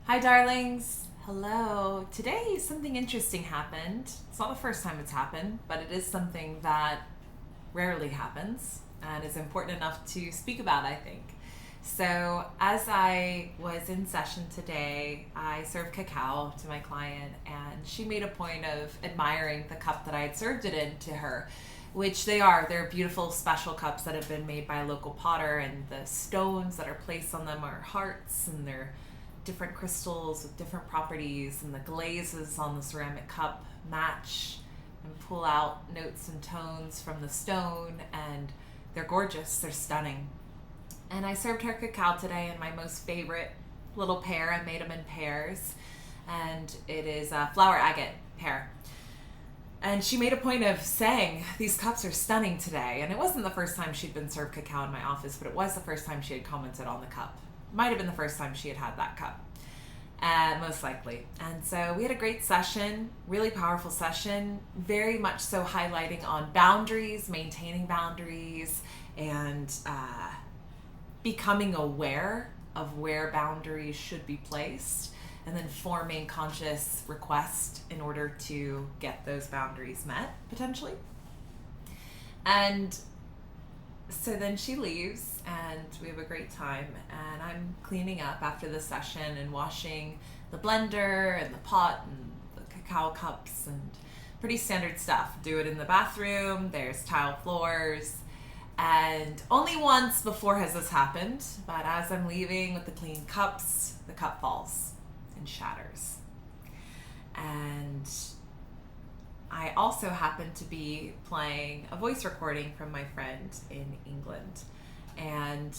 Hi, darlings. Hello. Today, something interesting happened. It's not the first time it's happened, but it is something that rarely happens and is important enough to speak about, I think. So, as I was in session today, I served cacao to my client, and she made a point of admiring the cup that I had served it in to her, which they are. They're beautiful, special cups that have been made by a local potter, and the stones that are placed on them are hearts, and they're different crystals with different properties, and the glazes on the ceramic cup match and pull out notes and tones from the stone, and they're gorgeous, they're stunning. And I served her cacao today in my most favorite little pair. I made them in pairs, and it is a flower agate pair. And she made a point of saying, these cups are stunning today. And it wasn't the first time she'd been served cacao in my office, but it was the first time she had commented on the cup. Might have been the first time she had had that cup, most likely. And so we had a great session, really powerful session, very much so highlighting on boundaries, maintaining boundaries, and becoming aware of where boundaries should be placed, and then forming conscious requests in order to get those boundaries met, potentially. And so then she leaves, and we have a great time, and I'm cleaning up after the session and washing the blender and the pot and the cacao cups, and pretty standard stuff. Do it in the bathroom, there's tile floors, and only once before has this happened, but as I'm leaving with the clean cups, the cup falls and shatters. And I also happen to be playing a voice recording from my friend in England. And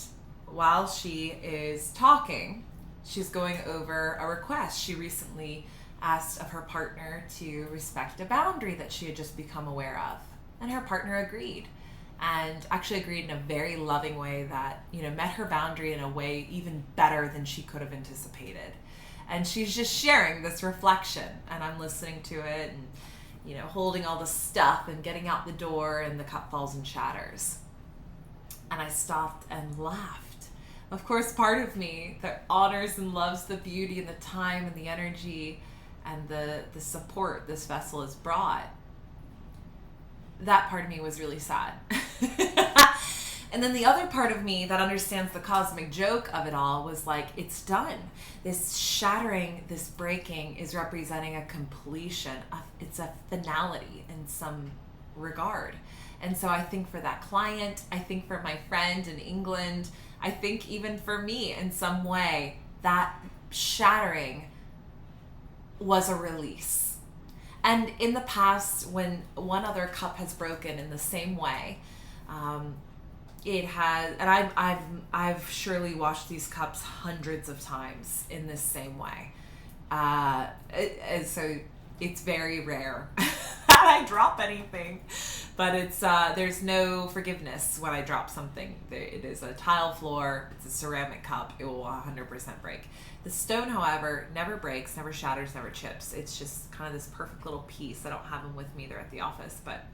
while she is talking, she's going over a request. She recently asked of her partner to respect a boundary that she had just become aware of. And her partner agreed. And actually agreed in a very loving way that, met her boundary in a way even better than she could have anticipated. And she's just sharing this reflection, and I'm listening to it, and holding all the stuff and getting out the door, and the cup falls and shatters. And I stopped and laughed. Of course, part of me that honors and loves the beauty and the time and the energy and the support this vessel has brought, that part of me was really sad. And then the other part of me that understands the cosmic joke of it all was like, it's done. This shattering, this breaking is representing a completion. It's a finality in some regard. And so I think for that client, I think for my friend in England, I think even for me in some way, that shattering was a release. And in the past, when one other cup has broken in the same way, it has, and I've surely washed these cups hundreds of times in this same way. So it's very rare that I drop anything, but it's there's no forgiveness when I drop something. It is a tile floor, it's a ceramic cup, it will 100% break. The stone, however, never breaks, never shatters, never chips. It's just kind of this perfect little piece. I don't have them with me, they're at the office, but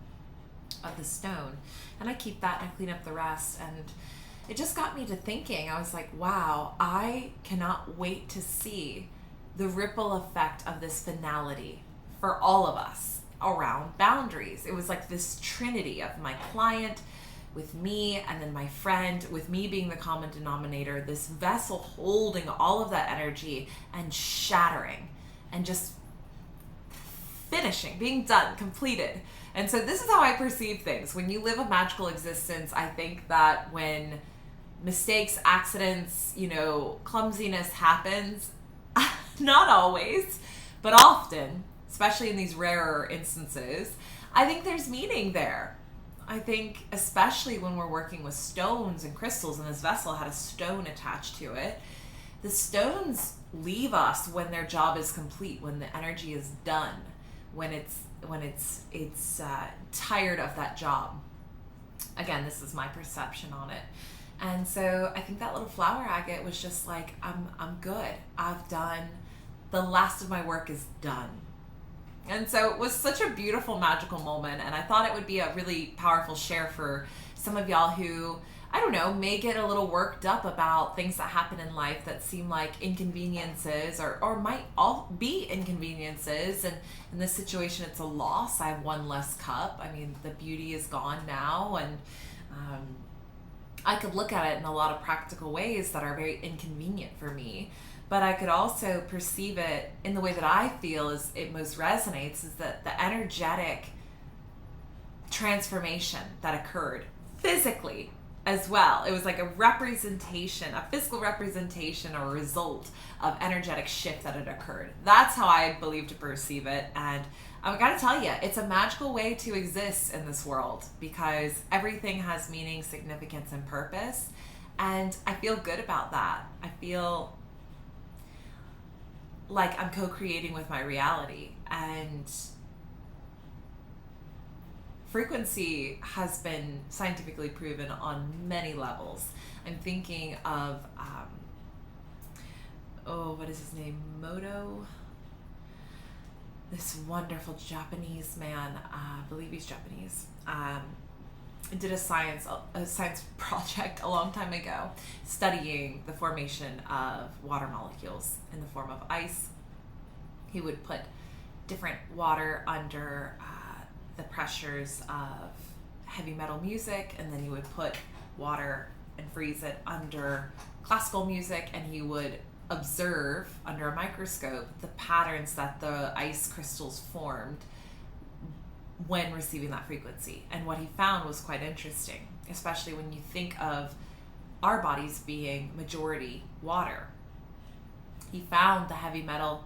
of the stone, and I keep that and I clean up the rest. And it just got me to thinking. I was like, wow, I cannot wait to see the ripple effect of this finality for all of us around boundaries. It was like this trinity of my client with me, and then my friend with me being the common denominator, this vessel holding all of that energy and shattering and just finishing, being done, completed. And so this is how I perceive things. When you live a magical existence, I think that when mistakes, accidents, clumsiness happens, not always, but often, especially in these rarer instances, I think there's meaning there. I think especially when we're working with stones and crystals, and this vessel had a stone attached to it, the stones leave us when their job is complete, when the energy is done, when it's tired of that job. Again, this is my perception on it. And so I think that little flower agate was just like, I'm good. I've done, the last of my work is done. And so it was such a beautiful, magical moment, and I thought it would be a really powerful share for some of y'all who I don't know, may get a little worked up about things that happen in life that seem like inconveniences, or might all be inconveniences. And in this situation, it's a loss. I have one less cup. I mean, the beauty is gone now. And I could look at it in a lot of practical ways that are very inconvenient for me. But I could also perceive it in the way that I feel is it most resonates, is that the energetic transformation that occurred physically as well. It was like a representation, a physical representation or result of energetic shift that had occurred. That's how I believe to perceive it. And I gotta tell you, it's a magical way to exist in this world because everything has meaning, significance, and purpose. And I feel good about that. I feel like I'm co-creating with my reality. And frequency has been scientifically proven on many levels. I'm thinking of, what is his name? Moto? This wonderful Japanese man, I believe he's Japanese, did a science project a long time ago studying the formation of water molecules in the form of ice. He would put different water under the pressures of heavy metal music, and then he would put water and freeze it under classical music, and he would observe under a microscope the patterns that the ice crystals formed when receiving that frequency. And what he found was quite interesting, especially when you think of our bodies being majority water. He found the heavy metal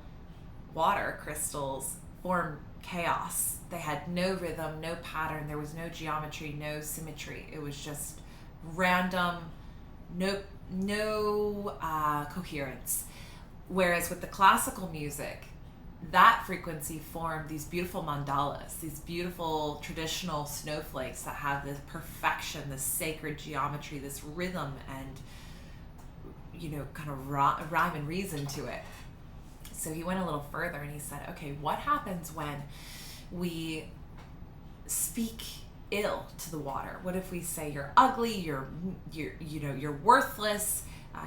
water crystals form chaos. They had no rhythm, no pattern, there was no geometry, no symmetry. It was just random, no coherence. Whereas with the classical music, that frequency formed these beautiful mandalas, these beautiful traditional snowflakes that have this perfection, this sacred geometry, this rhythm, and kind of rhyme and reason to it. So he went a little further and he said, okay, what happens when we speak ill to the water? What if we say you're ugly, you're worthless,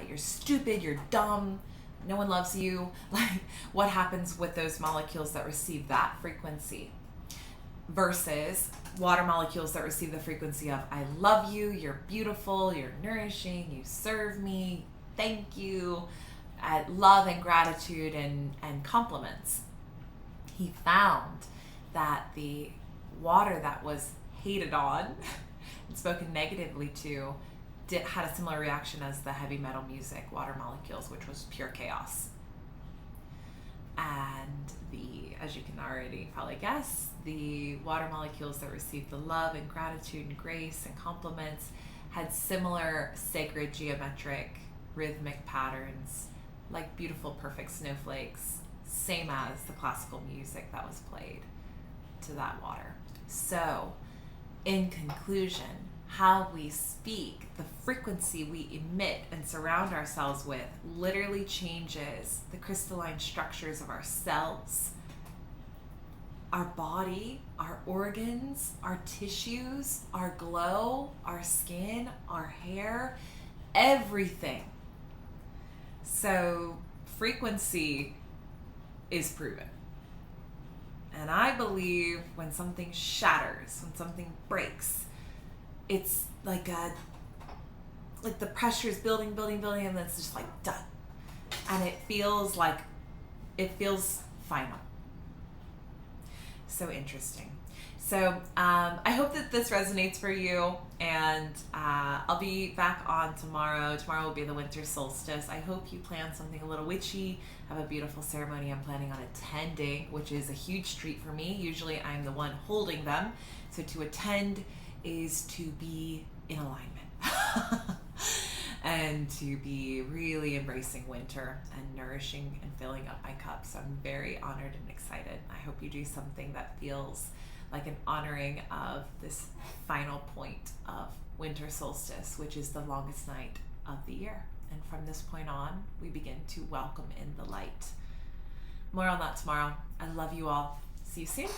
you're stupid, you're dumb, no one loves you? Like, what happens with those molecules that receive that frequency versus water molecules that receive the frequency of I love you, you're beautiful, you're nourishing, you serve me, thank you, love and gratitude and compliments? He found that the water that was hated on and spoken negatively to had a similar reaction as the heavy metal music water molecules, which was pure chaos. And as you can already probably guess, the water molecules that received the love and gratitude and grace and compliments had similar sacred geometric rhythmic patterns, like beautiful perfect snowflakes, same as the classical music that was played to that water. So in conclusion, how we speak, the frequency we emit and surround ourselves with literally changes the crystalline structures of our cells, our body, our organs, our tissues, our glow, our skin, our hair, everything. So frequency is proven. And I believe when something shatters, when something breaks, it's like the pressure is building, and then it's just like done. And it feels final. So interesting. So I hope that this resonates for you, and I'll be back on tomorrow. Tomorrow will be the winter solstice. I hope you plan something a little witchy, have a beautiful ceremony I'm planning on attending, which is a huge treat for me. Usually I'm the one holding them. So to attend is to be in alignment and to be really embracing winter and nourishing and filling up my cup. So I'm very honored and excited. I hope you do something that feels like an honoring of this final point of winter solstice, which is the longest night of the year. And from this point on, we begin to welcome in the light. More on that tomorrow. I love you all. See you soon.